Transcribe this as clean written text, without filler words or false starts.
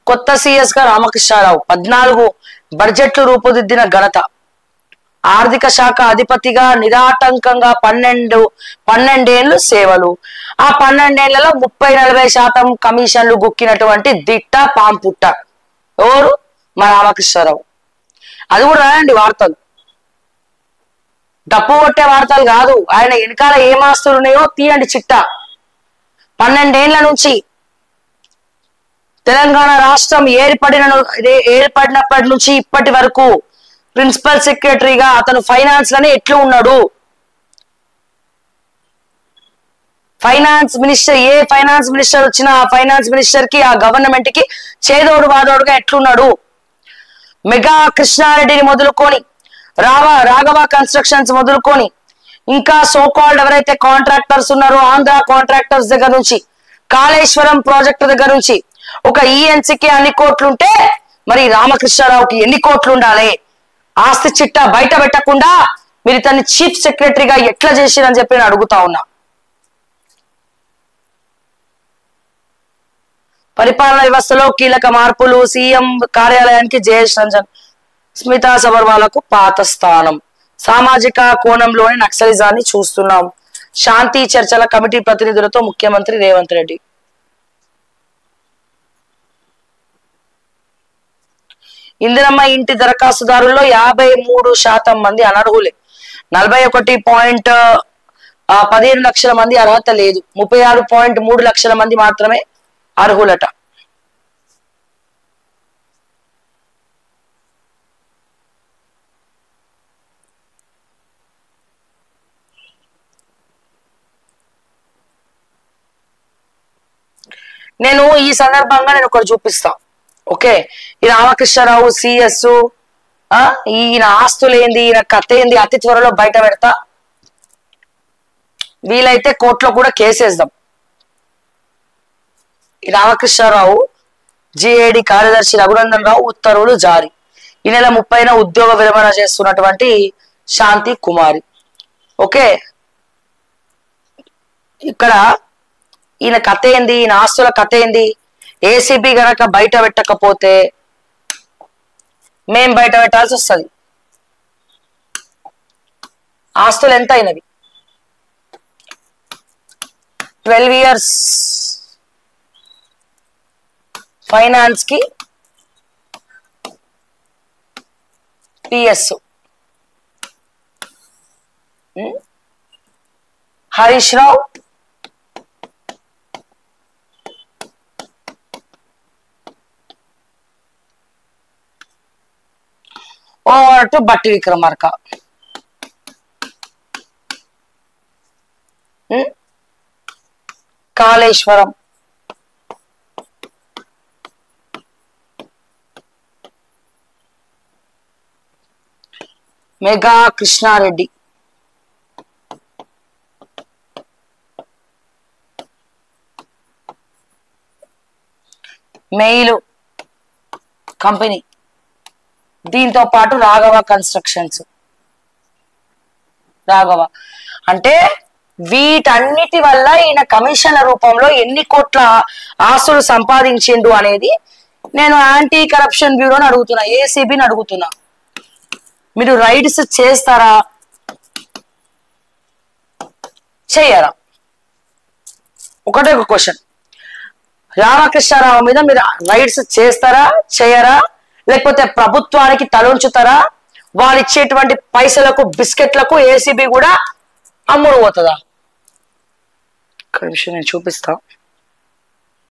కొత్త సిఎస్ గా రామకృష్ణారావు 14 బడ్జెట్లు రూపుదిద్దిన ఘనత. ఆర్థిక శాఖ అధిపతిగా నిరాటంకంగా 12 ఏళ్లు సేవలు. ఆ 12 ఏళ్లలో 30-40% కమిషన్లు గుక్కినటువంటి దిట్ట పాంపుట్ట ఎవరు? మా రామకృష్ణారావు. అది కూడా రాయండి వార్తలు, డప్పు కొట్టే వార్తలు కాదు. ఆయన వెనకాల ఏం ఆస్తులు ఉన్నాయో తీయండి చిట్టా. 12 ఏళ్ల నుంచి తెలంగాణ రాష్ట్రం ఏర్పడినప్పటి నుంచి ఇప్పటి వరకు ప్రిన్సిపల్ సెక్రటరీగా అతను ఫైనాన్స్ లోనే ఎట్లా ఉన్నాడు? ఫైనాన్స్ మినిస్టర్, ఏ ఫైనాన్స్ మినిస్టర్ వచ్చినా ఆ ఫైనాన్స్ మినిస్టర్ కి, ఆ గవర్నమెంట్ కి చేదోడు వాదోడుగా ఎట్లున్నాడు? మెగా కృష్ణారెడ్డిని మొదలుకొని రాఘవ కన్స్ట్రక్షన్స్ మొదలుకొని ఇంకా సోకాల్డ్ ఎవరైతే కాంట్రాక్టర్స్ ఉన్నారో ఆంధ్ర కాంట్రాక్టర్స్ దగ్గర నుంచి, కాళేశ్వరం ప్రాజెక్టు దగ్గర నుంచి ఒక ఈఎన్సీకి అన్ని కోట్లుంటే మరి రామకృష్ణారావుకి ఎన్ని కోట్లు ఉండాలి? ఆస్తి చిట్టా బయట పెట్టకుండా మీరు ఇతన్ని చీఫ్ సెక్రటరీగా ఎట్లా చేసిరని చెప్పి నేను అడుగుతా ఉన్నా. పరిపాలన వ్యవస్థలో కీలక మార్పులు. సీఎం కార్యాలయానికి జయేష్ రంజన్, స్మితా సబర్వాలకు పాత స్థానం. సామాజిక కోణంలోని నక్సలిజాన్ని చూస్తున్నాం. శాంతి చర్చల కమిటీ ప్రతినిధులతో ముఖ్యమంత్రి రేవంత్ రెడ్డి. ఇందిరమ్మ ఇంటి దరఖాస్తుదారుల్లో 53% మంది అనర్హులే. 41.15 లక్షల మంది అర్హత లేదు. 36.3 లక్షల మంది మాత్రమే అర్హులట. నేను ఈ సందర్భంగా నేను ఒకటి చూపిస్తా. ఓకే, ఈ రామకృష్ణారావు సిఎస్ ఈయన ఆస్తులు ఏంది, ఈయన కథ ఏంది అతి త్వరలో బయట పెడతా. వీలైతే కోర్టులో కూడా కేసేద్దాం. ఈ రామకృష్ణారావు జిఏడి కార్యదర్శి రఘునందన్ రావు ఉత్తర్వులు జారీ. ఈ నెల 30న ఉద్యోగ విరమణ చేస్తున్నటువంటి శాంతి కుమారి. ఓకే, ఇక్కడ ఈయన కథ ఏంది, ఈయన ఆస్తుల కథ ఏంది? ఏసీబీ గనక బయట పెట్టకపోతే మేం బయట పెట్టాల్సి వస్తుంది. ఆస్తులు ఎంత అయినవి? 12 years ఫైనాన్స్ కి PS. Harish Rao to Bhatti Vikramarka. Kaleshwaram, Megha Krishna Reddy, MEIL company, దీంతో పాటు రాఘవ కన్స్ట్రక్షన్స్. రాఘవ అంటే వీటన్నిటి వల్ల ఈయన కమిషన్ల రూపంలో ఎన్ని కోట్ల ఆస్తులు సంపాదించిండు అనేది నేను యాంటీ కరప్షన్ బ్యూరోని అడుగుతున్నా, ఏసీబీని అడుగుతున్నా. మీరు రైడ్స్ చేస్తారా, చేయరా? ఒకటే ఒక క్వశ్చన్. రామకృష్ణారావు మీద మీరు రైడ్స్ చేస్తారా, చేయరా? లేకపోతే ప్రభుత్వానికి తలొంచుతారా? వాళ్ళు ఇచ్చేటువంటి పైసలకు బిస్కెట్లకు ఏసీబీ కూడా అమ్ముడు పోతుందా? ఇక్కడ విషయం నేను చూపిస్తా.